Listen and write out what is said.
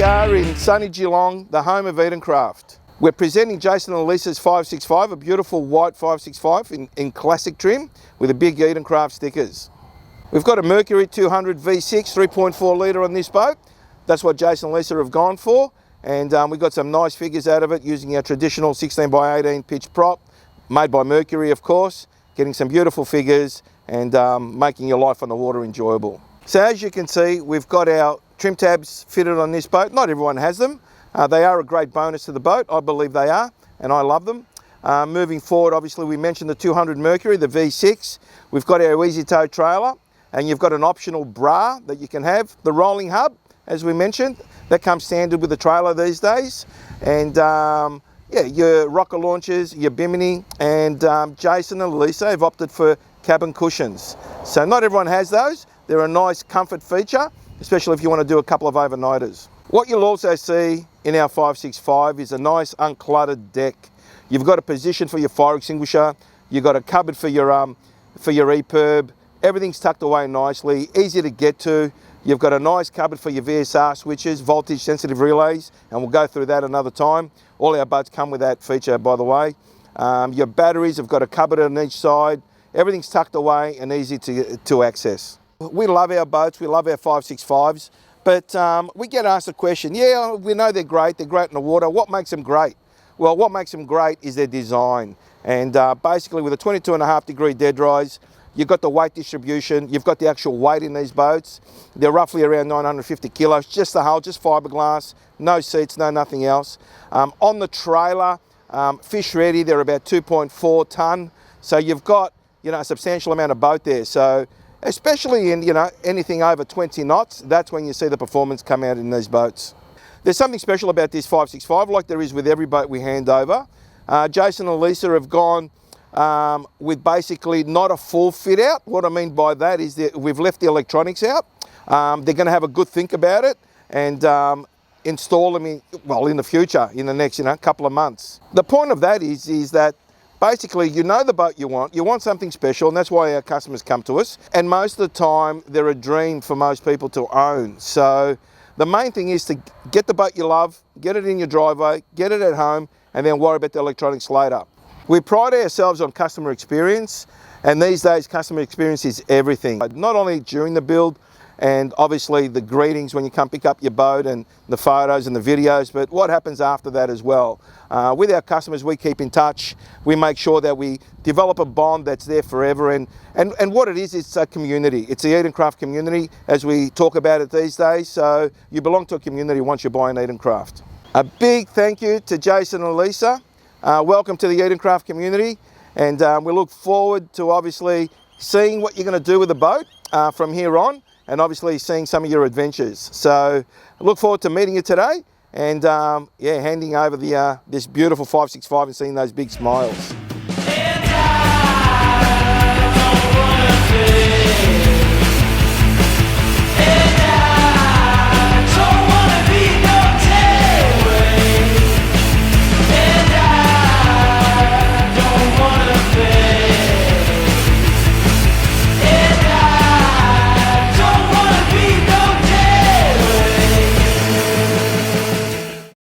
are in sunny Geelong, the home of Edencraft. We're presenting Jason and Lisa's 565, a beautiful white 565 in classic trim with a big Edencraft stickers. We've got a Mercury 200 V6, 3.4 litre on this boat. That's what Jason and Lisa have gone for. And we've got some nice figures out of it using our traditional 16 by 18 pitch prop, made by Mercury, of course, getting some beautiful figures and making your life on the water enjoyable. So as you can see, we've got our trim tabs fitted on this boat. Not everyone has them. They are a great bonus to the boat. I believe they are, and I love them. Moving forward, obviously, we mentioned the 200 Mercury, the V6. We've got our easy tow trailer, and you've got an optional bra that you can have. The rolling hub, as we mentioned, that comes standard with the trailer these days. And yeah, your rocker launchers, your bimini, and Jason and Lisa have opted for cabin cushions. So not everyone has those. They're a nice comfort feature, especially if you want to do a couple of overnighters. What you'll also see in our 565 is a nice uncluttered deck. You've got a position for your fire extinguisher. You've got a cupboard for your EPIRB. Everything's tucked away nicely, easy to get to. You've got a nice cupboard for your VSR switches, voltage sensitive relays, and we'll go through that another time. All our boats come with that feature, by the way. Your batteries have got a cupboard on each side. Everything's tucked away and easy to access. We love our boats, we love our 565s, but we get asked the question, yeah, we know they're great in the water. What makes them great? Well, what makes them great is their design. And basically with a 22.5 degree dead rise, you've got the weight distribution, you've got the actual weight in these boats. They're roughly around 950 kilos, just the hull, just fiberglass, no seats, no nothing else. On the trailer, fish ready, they're about 2.4 tonne. So you've got, a substantial amount of boat there. So especially in, anything over 20 knots, that's when you see the performance come out in these boats. There's something special about this 565, like there is with every boat we hand over. Jason and Lisa have gone with basically not a full fit out. What I mean by that is that we've left the electronics out. They're going to have a good think about it and install them in the future, in the next couple of months. The point of that is that basically the boat you want something special, and that's why our customers come to us. And most of the time they're a dream for most people to own. So the main thing is to get the boat you love, get it in your driveway, get it at home, and then worry about the electronics later. We pride ourselves on customer experience, and these days customer experience is everything. Not only during the build and obviously the greetings when you come pick up your boat and the photos and the videos, but what happens after that as well. With our customers, we keep in touch. We make sure that we develop a bond that's there forever, and what it is, it's a community. It's the Edencraft community as we talk about it these days. So you belong to a community once you buy an Edencraft. A big thank you to Jason and Lisa. Welcome to the Edencraft community, and we look forward to obviously seeing what you're going to do with the boat from here on, and obviously seeing some of your adventures. So I look forward to meeting you today and handing over this beautiful 565 and seeing those big smiles.